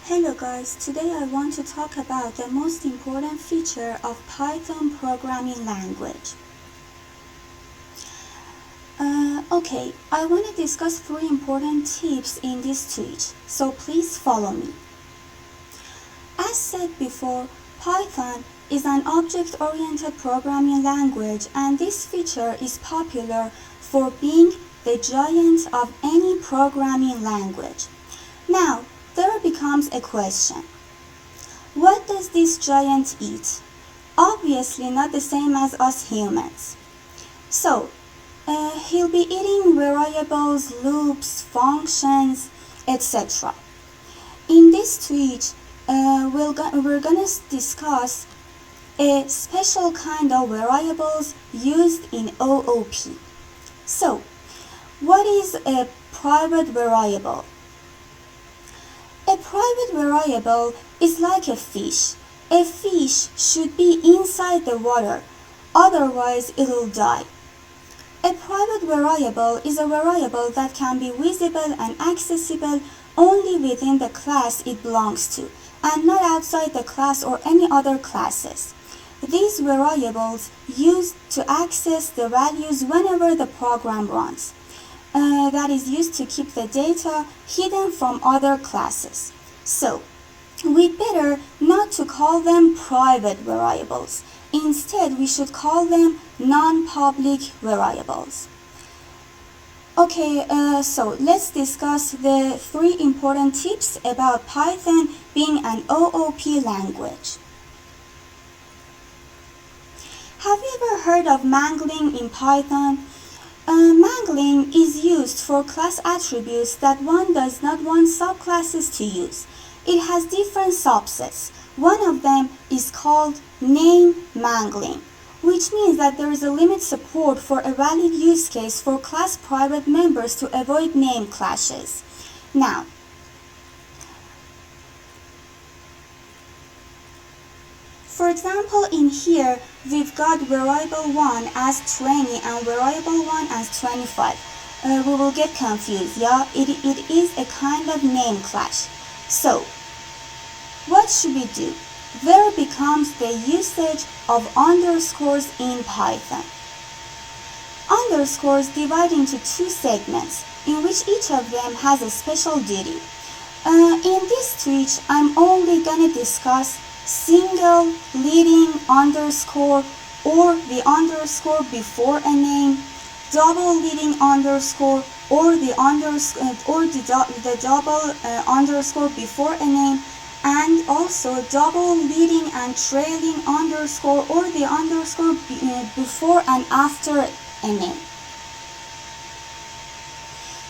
Hello guys, today I want to talk about the most important feature of Python programming language. I want to discuss 3 important tips in this tweet, so please follow me. As said before, Python is an object-oriented programming language, and this feature is popular for being the giant of any programming language. Now, there becomes a question. What does this giant eat? Obviously not the same as us humans. So, he'll be eating variables, loops, functions, etc. In this tweet, we're gonna discuss a special kind of variables used in OOP. So, what is a private variable? A private variable is like a fish. A fish should be inside the water, otherwise it'll die. A private variable is a variable that can be visible and accessible only within the class it belongs to, and not outside the class or any other classes. These variables used to access the values whenever the program runs. That is used to keep the data hidden from other classes. So, we'd better not to call them private variables. Instead, we should call them non-public variables. So let's discuss the 3 important tips about Python being an OOP language. Have you ever heard of mangling in Python? Mangling is used for class attributes that one does not want subclasses to use. It has different subsets. One of them is called name mangling, which means that there is a limit support for a valid use case for class private members to avoid name clashes. Now, for example, in here, we've got variable 1 as 20 and variable 1 as 25. We will get confused, yeah? It is a kind of name clash. So, what should we do? There becomes the usage of underscores in Python. Underscores divide into 2 segments, in which each of them has a special duty. In this tweet, I'm only gonna discuss single leading underscore or the underscore before a name, double leading underscore or the double underscore before a name, and also double leading and trailing underscore or the underscore before and after a name.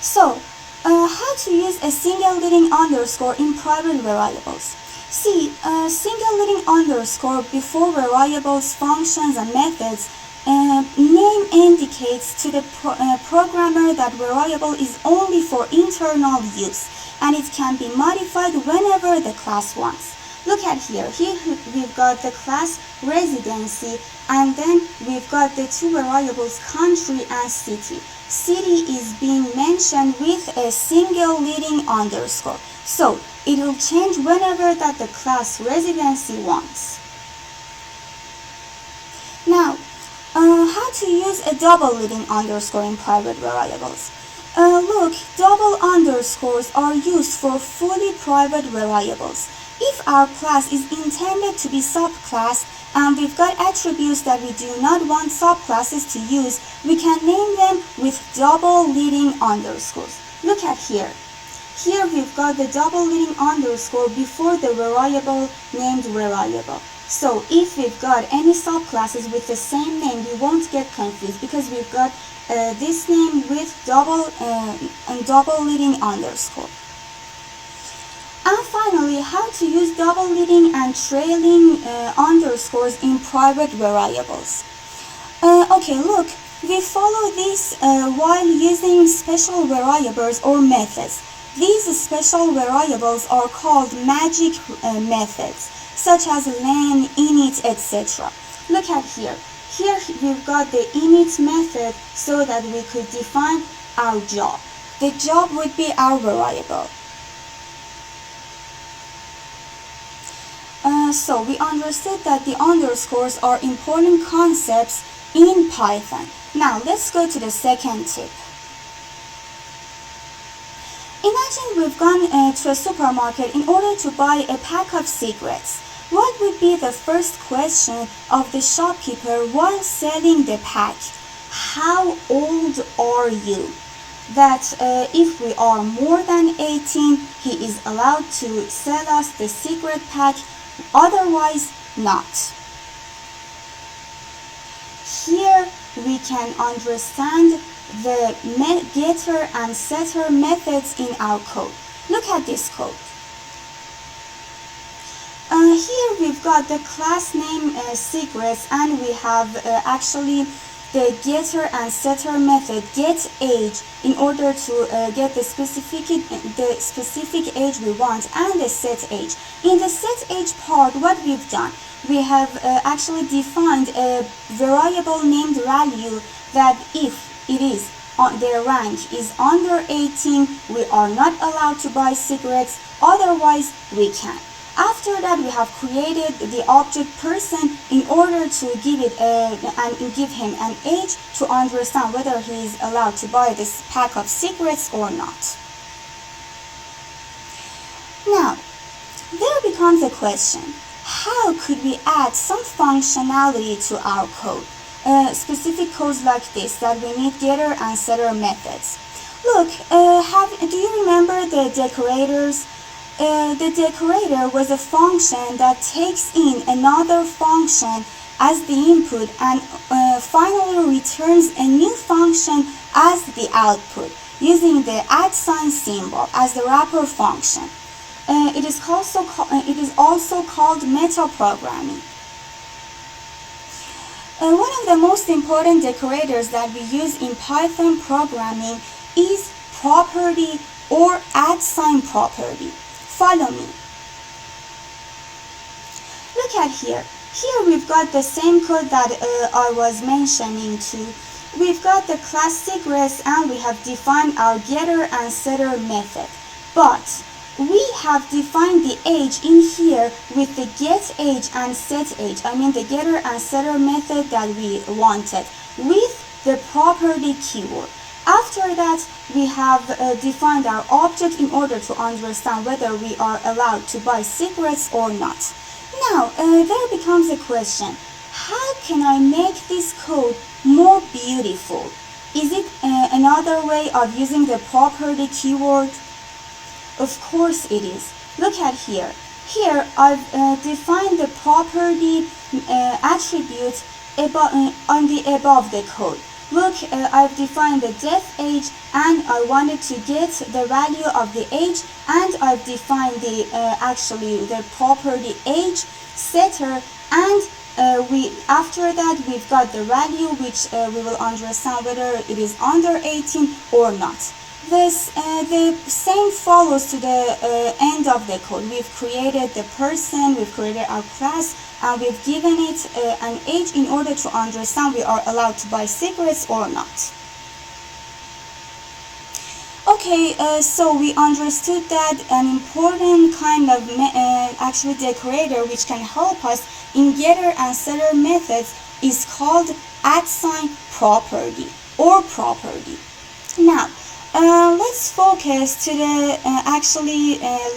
So, how to use a single leading underscore in private variables? See, single leading underscore before variables, functions, and methods, name indicates to the programmer that variable is only for internal use, and it can be modified whenever the class wants. Look at here. Here we've got the class residency, and then we've got the 2 variables country and city. City is being mentioned with a single leading underscore. So, it will change whenever that the class residency wants. Now, how to use a double leading underscore in private variables? Look, double underscores are used for fully private variables. If our class is intended to be subclass and we've got attributes that we do not want subclasses to use, we can name them with double leading underscores. Look at here. Here we've got the double leading underscore before the variable named variable. So if we've got any subclasses with the same name, we won't get confused because we've got this name with double leading underscore. And finally, how to use double leading and trailing underscores in private variables. Look, we follow this while using special variables or methods. These special variables are called magic methods, such as len, init, etc. Look at here. Here we've got the init method so that we could define our job. The job would be our variable. So we understood that the underscores are important concepts in Python. Now let's go to the second tip. Imagine we've gone to a supermarket in order to buy a pack of cigarettes. What would be the first question of the shopkeeper while selling the pack? How old are you? That if we are more than 18, he is allowed to sell us the cigarette pack, otherwise not. Here we can understand the getter and setter methods in our code. Look at this code. Here we've got the class name cigarettes, and we have actually the getter and setter method get age in order to get the specific age we want, and the set age. In the set age part, what we've done, we have actually defined a variable named value that if it is their rank is under 18, we are not allowed to buy cigarettes, otherwise we can. After that, we have created the object person in order to give it and give him an age to understand whether he is allowed to buy this pack of cigarettes or not. Now, there becomes a question: how could we add some functionality to our code? Specific codes like this that we need getter and setter methods. Look, do you remember the decorators? The decorator was a function that takes in another function as the input and finally returns a new function as the output using the @ symbol as the wrapper function. It is also called metaprogramming. One of the most important decorators that we use in Python programming is property or @ property. Follow me. Look at here. Here we've got the same code that I was mentioning too. We've got the class cigarettes and we have defined our getter and setter method. But we have defined the age in here with the get age and set age. I mean the getter and setter method that we wanted with the property keyword. After that, we have defined our object in order to understand whether we are allowed to buy cigarettes or not. Now, there becomes a question: how can I make this code more beautiful? Is it another way of using the property keyword? Of course it is. Look at here. Here, I've defined the property attribute on the above the code. Look, I've defined the def age and I wanted to get the value of the age, and I've defined the property age setter, and after that we've got the value which we will understand whether it is under 18 or not. The same follows to the end of the code. We've created the person, we've created our class, and we've given it an age in order to understand we are allowed to buy cigarettes or not. Okay, so we understood that an important kind of decorator which can help us in getter and setter methods is called @ property or property. Now, let's focus to the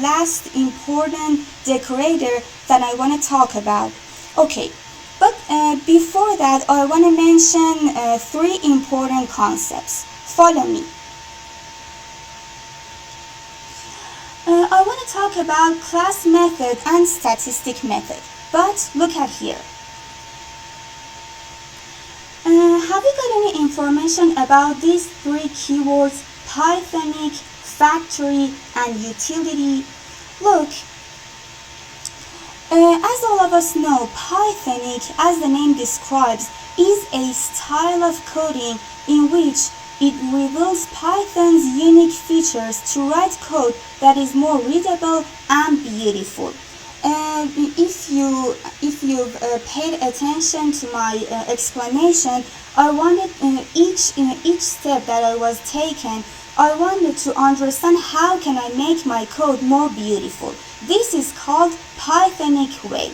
last important decorator that I want to talk about. Okay, but before that, I want to mention 3 important concepts. Follow me. I want to talk about class method and statistic method. But look at here. Have you got any information about these 3 keywords: Pythonic, factory, and utility? Look, as all of us know, Pythonic, as the name describes, is a style of coding in which it reveals Python's unique features to write code that is more readable and beautiful. If you've paid attention to my explanation, I wanted each step that I was taken, I wanted to understand how can I make my code more beautiful. This is called Pythonic way.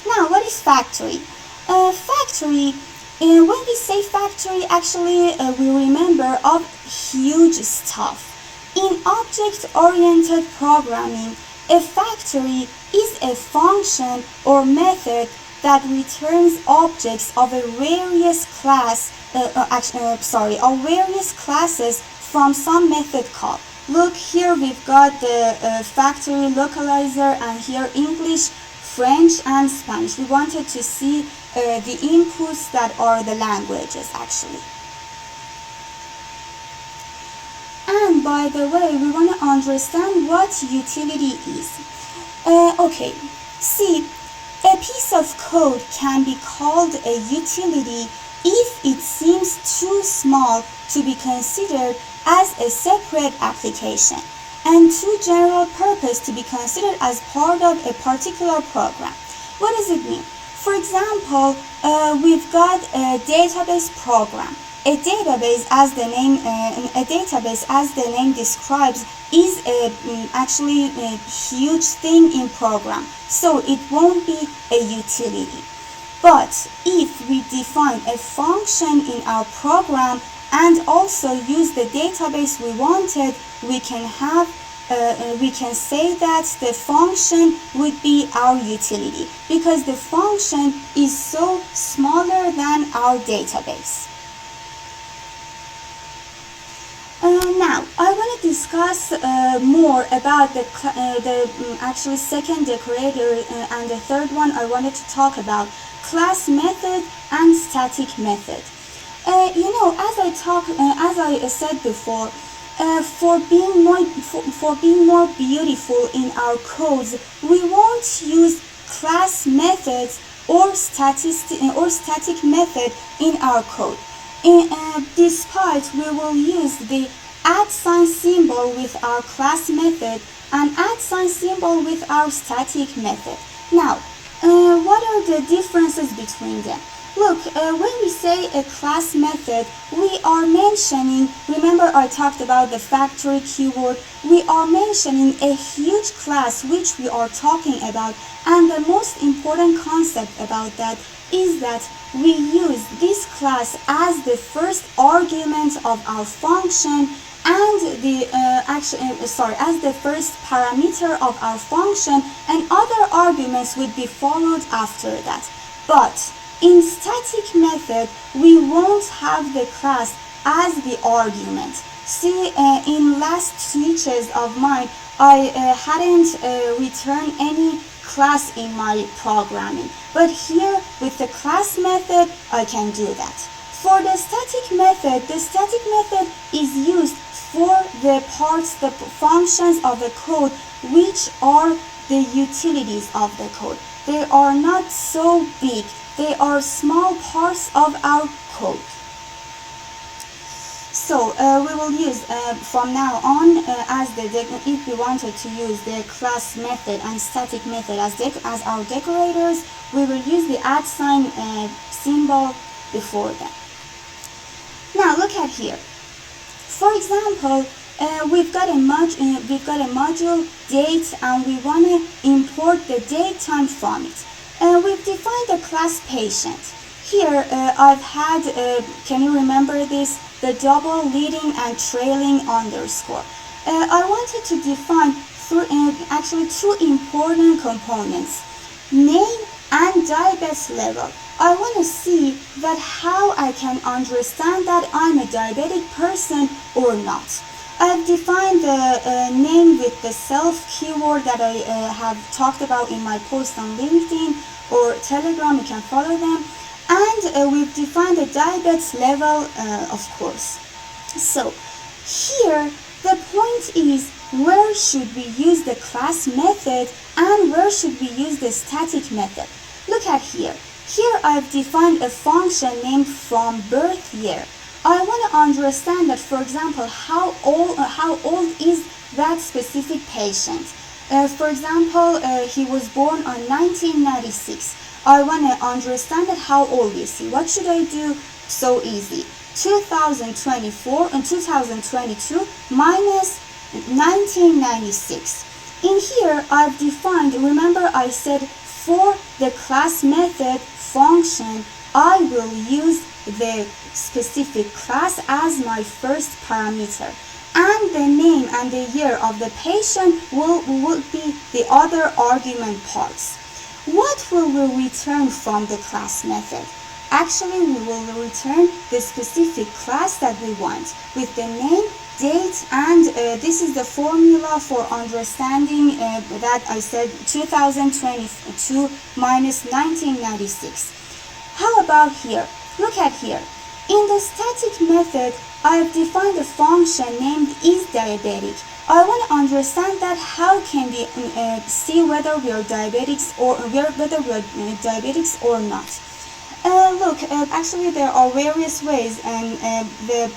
Now, what is factory? Factory, when we say factory, actually we remember of huge stuff. In object-oriented programming, a factory is a function or method that returns objects of a various various classes from some method call. Look, here we've got the factory localizer, and here English, French, and Spanish. We wanted to see the inputs that are the languages actually. And by the way, we want to understand what utility is. Okay, see, a piece of code can be called a utility if it seems too small to be considered as a separate application and too general purpose to be considered as part of a particular program. What does it mean? For example, we've got a database program. A database, as the name describes, is actually a huge thing in program, so it won't be a utility. But if we define a function in our program and also use the database we wanted, we can say that the function would be our utility because the function is so smaller than our database. Now, I want to discuss more about the actually second decorator and the third one I wanted to talk about, class method and static method. As I said before, for being more beautiful in our codes, we won't use class methods or static method in our code. Despite we will use the @ symbol with our class method and @ symbol with our static method. Now, what are the differences between them? Look, when we say a class method, we are mentioning, remember I talked about the factory keyword, we are mentioning a huge class which we are talking about, and the most important concept about that is that we use this class as the first argument of our function and as the first parameter of our function, and other arguments would be followed after that. But in static method, we won't have the class as the argument. See, in last switches of mine, I hadn't returned any class in my programming, but here with the class method I can do that. For the static method is used for the functions of the code which are the utilities of the code. They are not so big, they are small parts of our code. So we will use from now on if we wanted to use the class method and static method as our decorators, we will use the @ symbol before them. Now look at here. For example, we've got a module date, and we want to import the date time from it. We've defined the class patient. Here I've had, can you remember this? The double leading and trailing underscore. I wanted to define two important components, name and diabetes level. I want to see that how I can understand that I'm a diabetic person or not. I've defined the name with the self keyword that I have talked about in my post on LinkedIn or Telegram, you can follow them. And we've defined the diabetes level, of course. So here the point is, where should we use the class method and where should we use the static method? Look at here. Here I've defined a function named from birth year. I want to understand that, for example, how old is that specific patient. For example, he was born on 1996. I want to understand that how old is he. What should I do? So easy. 2024 and 2022 minus 1996. In here, I've defined, remember I said for the class method function, I will use the specific class as my first parameter, and the name and the year of the patient will be the other argument parts. What will we return from the class method? Actually, we will return the specific class that we want with the name, date, and this is the formula for understanding that I said 2022 minus 1996. How about here? Look at here. In the static method, I have defined a function named isDiabetic. I want to understand that how can we see whether we are diabetics or not. Look, actually there are various ways, and the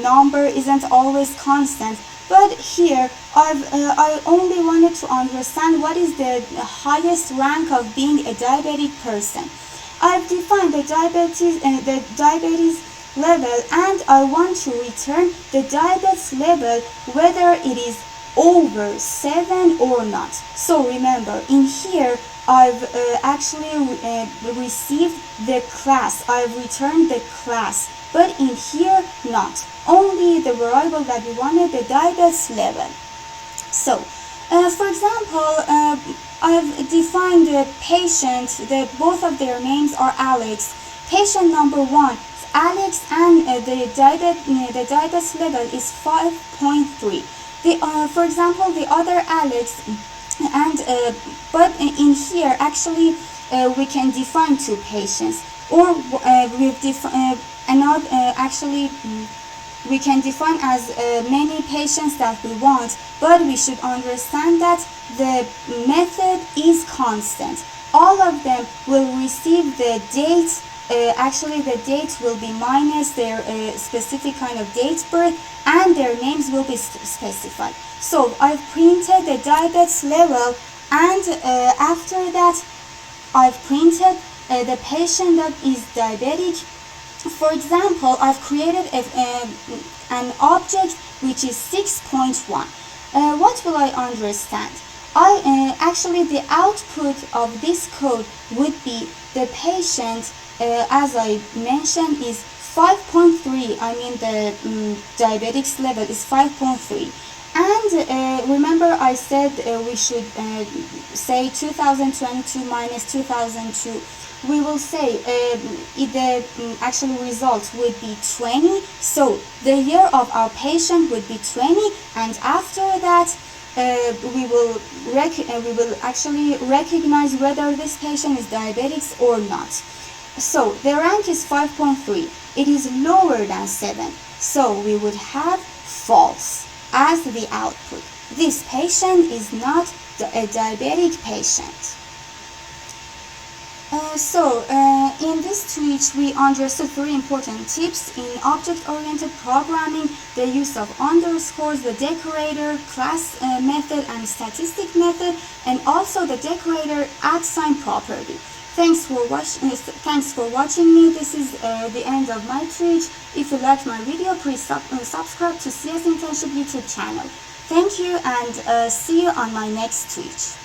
number isn't always constant. But here, I only wanted to understand what is the highest rank of being a diabetic person. I've defined the diabetes level, and I want to return the diabetes level whether it is over 7 or not. So remember, in here I've actually received the class, I've returned the class, but in here not, only the variable that we wanted, the diabetes level. So for example, I've defined the patient, both of their names are Alex. Patient number 1 Alex, and the diabetes level is 5.3. For example, the other Alex, and but in here actually we can define 2 patients, or we've defined we can define as many patients that we want, but we should understand that the method is constant. All of them will receive the date. Actually, the date will be minus their specific kind of date birth, and their names will be specified. So I've printed the diabetes level, and after that I've printed the patient that is diabetic. For example, I've created an object which is 6.1. What will I understand? Actually the output of this code would be the patient, as I mentioned, is 5.3. I mean the diabetics level is 5.3. And remember I said we should say 2022 minus 2002. We will say the actual result would be 20. So the year of our patient would be 20, and after that we will actually recognize whether this patient is diabetic or not. So the rank is 5.3. It is lower than 7. So we would have false as the output. This patient is not a diabetic patient. In this tweet, we understood 3 important tips in object-oriented programming: the use of underscores, the decorator, class method, and statistic method, and also the decorator @sign property. Thanks for watching me. This is the end of my tweet. If you like my video, please subscribe to CS Internship YouTube channel. Thank you, and see you on my next tweet.